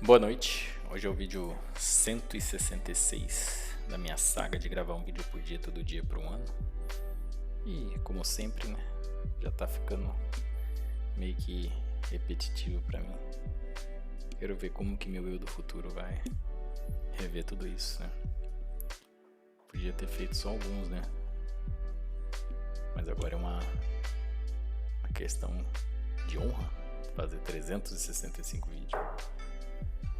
Boa noite, hoje é o vídeo 166 da minha saga de gravar um vídeo por dia, todo dia por um ano. E como sempre, né, já tá ficando meio que repetitivo pra mim. Quero ver como que meu eu do futuro vai rever tudo isso, né. Podia ter feito só alguns, né, mas agora é uma questão de honra fazer 365 vídeos.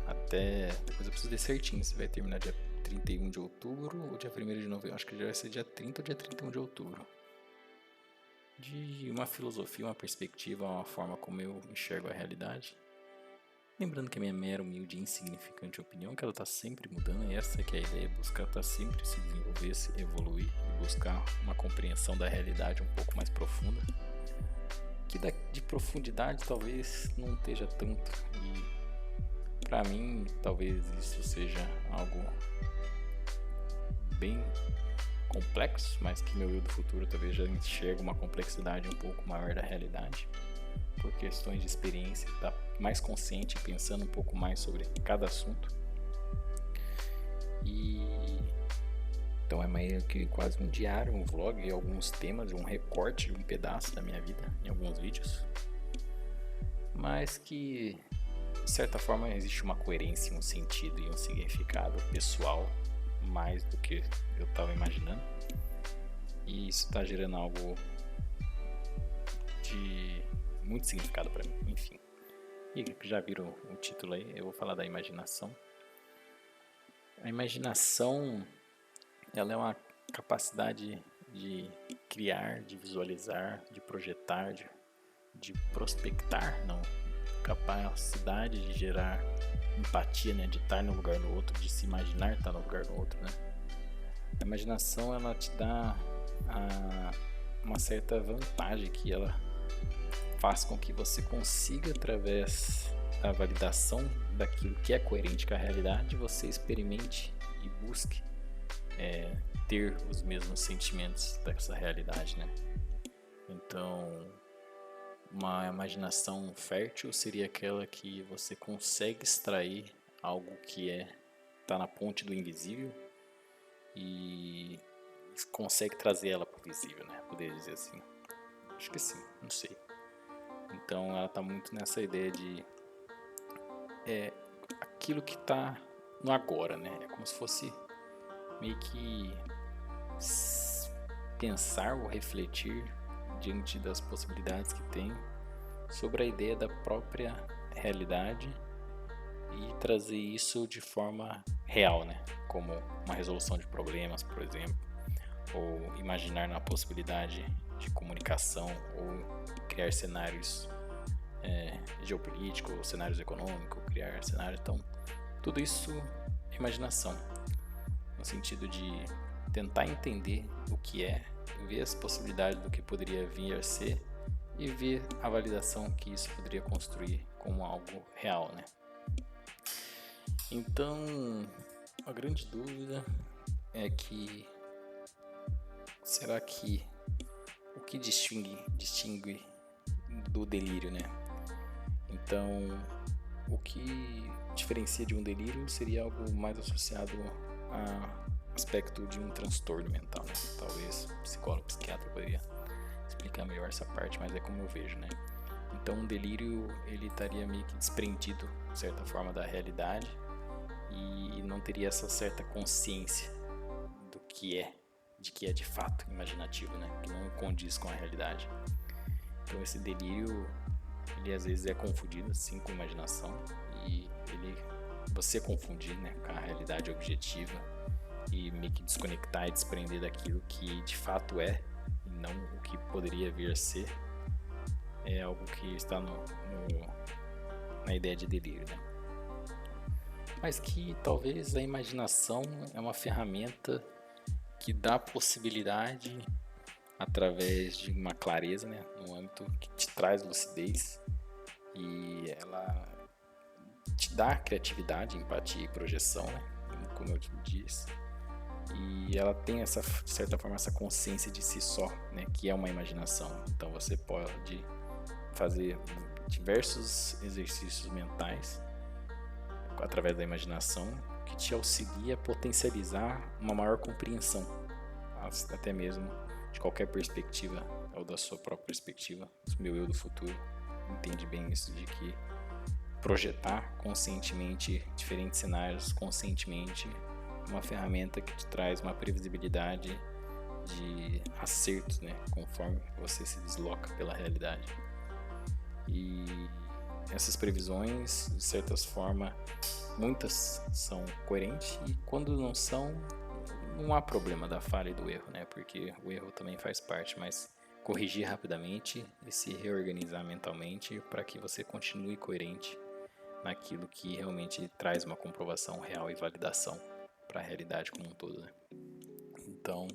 Até depois eu preciso ver certinho se vai terminar dia 31 de outubro ou dia 1º de novembro. Acho que já vai ser dia 30 ou dia 31 de outubro. De uma filosofia, uma perspectiva, uma forma como eu enxergo a realidade. Lembrando que a minha mera, humilde e insignificante opinião, que ela está sempre mudando, e essa que é a ideia, buscar estar sempre se desenvolver, se evoluir e buscar uma compreensão da realidade um pouco mais profunda. Que de profundidade talvez não esteja tanto, e para mim talvez isso seja algo bem complexo, mas que meu eu do futuro talvez já enxergue uma complexidade um pouco maior da realidade, por questões de experiência, tá mais consciente, pensando um pouco mais sobre cada assunto. E então é meio que quase um diário, um vlog, alguns temas, um recorte, um pedaço da minha vida em alguns vídeos, mas que de certa forma existe uma coerência, um sentido e um significado pessoal mais do que eu estava imaginando, e isso está gerando algo de muito significado para mim. Enfim, e já viram o título aí, eu vou falar da imaginação. A imaginação, ela é uma capacidade de criar, de visualizar, de projetar, de prospectar, não, capacidade de gerar empatia, né, de estar no lugar do outro, de se imaginar estar no lugar do outro, né. A imaginação, ela te dá uma certa vantagem, que ela faz com que você consiga, através da validação daquilo que é coerente com a realidade, você experimente e busque ter os mesmos sentimentos dessa realidade, né. Então, uma imaginação fértil seria aquela que você consegue extrair algo que tá na ponte do invisível e consegue trazer ela para o visível, né? Poderia dizer assim. Acho que sim, não sei. Então ela tá muito nessa ideia de aquilo que tá no agora, né? É como se fosse meio que pensar ou refletir diante das possibilidades que tem sobre a ideia da própria realidade e trazer isso de forma real, né? Como uma resolução de problemas, por exemplo, ou imaginar na possibilidade de comunicação, ou criar cenários geopolíticos, cenários econômicos, criar cenários. Então, tudo isso é imaginação, no sentido de tentar entender o que é, ver as possibilidades do que poderia vir a ser e ver a validação que isso poderia construir como algo real, né? Então, a grande dúvida é que será que o que distingue do delírio, né? Então, o que diferencia de um delírio seria algo mais associado a aspecto de um transtorno mental, né? Talvez psicólogo, psiquiatra poderia explicar melhor essa parte, mas é como eu vejo, né? Então, um delírio, ele estaria meio que desprendido, de certa forma, da realidade, e não teria essa certa consciência do que é de fato imaginativo, né? Que não condiz com a realidade. Então esse delírio, ele às vezes é confundido assim com imaginação, e você confundir, né, com a realidade objetiva e meio que desconectar e desprender daquilo que de fato é e não o que poderia vir a ser, é algo que está na ideia de delírio, né? Mas que talvez a imaginação é uma ferramenta que dá possibilidade, através de uma clareza, né, no âmbito que te traz lucidez, e ela te dá criatividade, empatia e projeção, né, como eu disse, e ela tem essa, de certa forma, essa consciência de si só, né, que é uma imaginação. Então você pode fazer diversos exercícios mentais através da imaginação, que te auxilia a potencializar uma maior compreensão, até mesmo de qualquer perspectiva, ou da sua própria perspectiva. O meu eu do futuro entende bem isso, de que projetar conscientemente diferentes cenários, conscientemente, é uma ferramenta que te traz uma previsibilidade de acertos, né, conforme você se desloca pela realidade. E essas previsões, de certa forma, muitas são coerentes, e quando não são, não há problema da falha e do erro, né? Porque o erro também faz parte, mas corrigir rapidamente e se reorganizar mentalmente para que você continue coerente naquilo que realmente traz uma comprovação real e validação para a realidade como um todo, né? Então,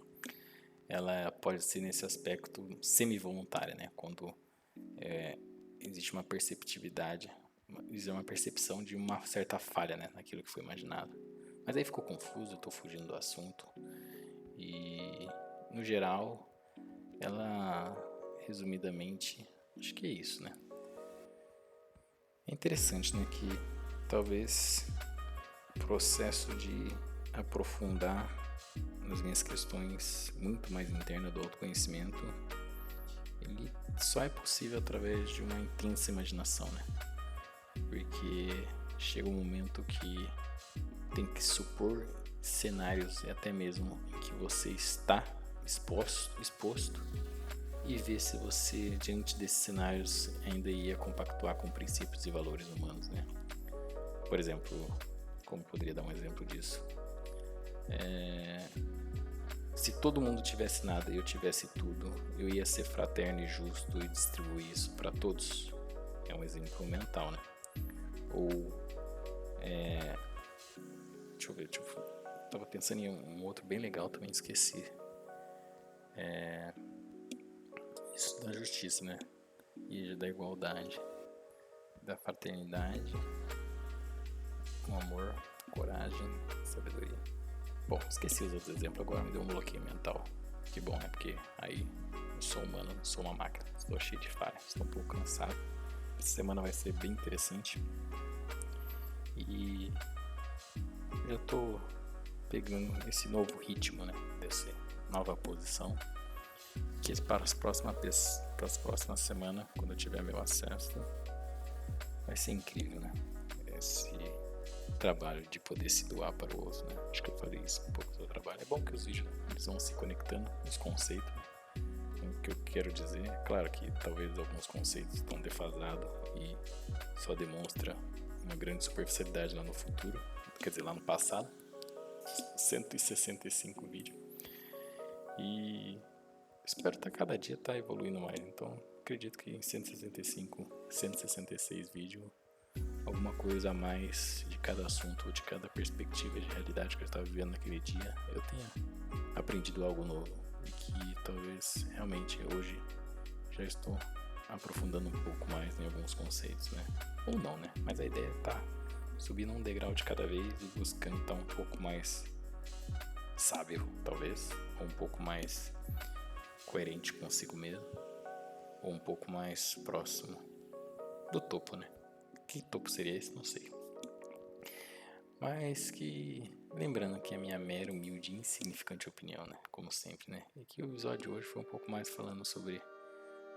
ela pode ser nesse aspecto semi-voluntária, né? Quando existe uma perceptividade, existe uma percepção de uma certa falha, né, naquilo que foi imaginado. Mas aí ficou confuso, eu estou fugindo do assunto. E, no geral, ela, resumidamente, acho que é isso, né? É interessante, né, que talvez o processo de aprofundar nas minhas questões muito mais internas do autoconhecimento, ele só é possível através de uma intensa imaginação, né? Porque chega um momento que tem que supor cenários e até mesmo em que você está exposto e ver se você, diante desses cenários, ainda ia compactuar com princípios e valores humanos, né? Por exemplo, como poderia dar um exemplo disso? Se todo mundo tivesse nada e eu tivesse tudo, eu ia ser fraterno e justo e distribuir isso para todos. É um exemplo mental, né? Ou, deixa eu ver, tava pensando em um outro bem legal, também esqueci. Isso da justiça, né? E da igualdade, da fraternidade, com amor, coragem, sabedoria. Bom, esqueci os outros exemplos agora, me deu um bloqueio mental. Que bom, né? Porque aí eu sou humano, não sou uma máquina. Estou cheio de falha, estou um pouco cansado. Essa semana vai ser bem interessante. E já estou pegando esse novo ritmo, né? Dessa nova posição. Que para as próximas semanas, quando eu tiver meu acesso, vai ser incrível, né? Esse trabalho de poder se doar para o outro, né? Acho que eu falei isso um pouco do meu trabalho. É bom que os vídeos eles vão se conectando, os conceitos, né? O que eu quero dizer é claro que talvez alguns conceitos estão defasados e só demonstra uma grande superficialidade lá no futuro, quer dizer, lá no passado. 165 vídeos. E espero cada dia estar evoluindo mais. Então acredito que em 165, 166 vídeos, alguma coisa a mais de cada assunto ou de cada perspectiva de realidade que eu estava vivendo naquele dia, eu tenha aprendido algo novo e que talvez realmente hoje já estou aprofundando um pouco mais em alguns conceitos, né? Ou não, né? Mas a ideia tá subindo um degrau de cada vez e buscando estar um pouco mais sábio, talvez, ou um pouco mais coerente consigo mesmo, ou um pouco mais próximo do topo, né? Que topo seria esse? Não sei. Mas que, lembrando que a minha mera, humilde e insignificante opinião, né? Como sempre, né? E que o episódio de hoje foi um pouco mais falando sobre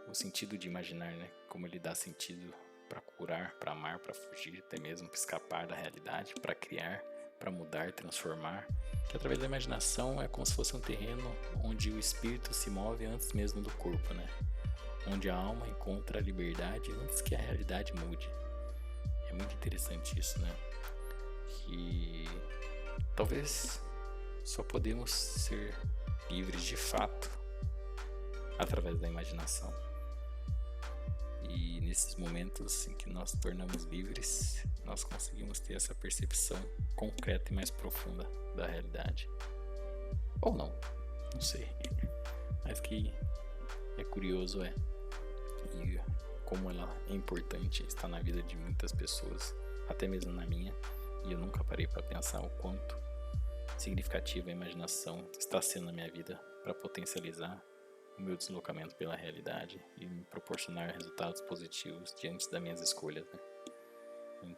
o sentido de imaginar, né? Como ele dá sentido para curar, para amar, para fugir, até mesmo para escapar da realidade, para criar, para mudar, transformar. Que através da imaginação é como se fosse um terreno onde o espírito se move antes mesmo do corpo, né? Onde a alma encontra a liberdade antes que a realidade mude. É muito interessante isso, né? Que talvez só podemos ser livres de fato através da imaginação. E nesses momentos em que nós tornamos livres, nós conseguimos ter essa percepção concreta e mais profunda da realidade. Ou não sei. Mas que é curioso e como ela é importante, está na vida de muitas pessoas, até mesmo na minha, e eu nunca parei para pensar o quanto significativa a imaginação está sendo na minha vida para potencializar o meu deslocamento pela realidade e me proporcionar resultados positivos diante das minhas escolhas, né?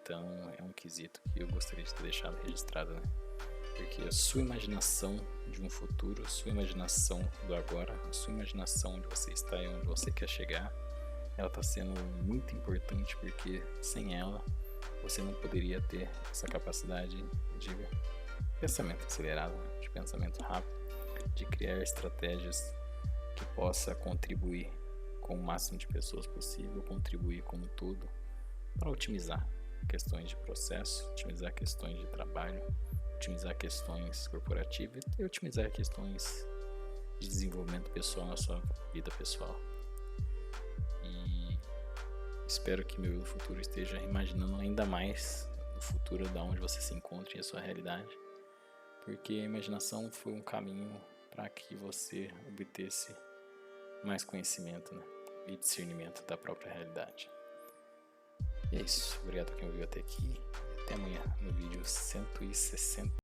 Então é um quesito que eu gostaria de ter deixado registrado, né? Porque a sua imaginação de um futuro, a sua imaginação do agora, a sua imaginação onde você está e onde você quer chegar, ela está sendo muito importante, porque sem ela você não poderia ter essa capacidade de pensamento acelerado, de pensamento rápido, de criar estratégias que possa contribuir com o máximo de pessoas possível, contribuir com tudo para otimizar questões de processo, otimizar questões de trabalho, otimizar questões corporativas e otimizar questões de desenvolvimento pessoal na sua vida pessoal. E espero que meu futuro esteja imaginando ainda mais do futuro, da onde você se encontra e a sua realidade, porque a imaginação foi um caminho para que você obtesse mais conhecimento, né? E discernimento da própria realidade. E é isso, obrigado por quem ouviu até aqui. Até amanhã no vídeo 160.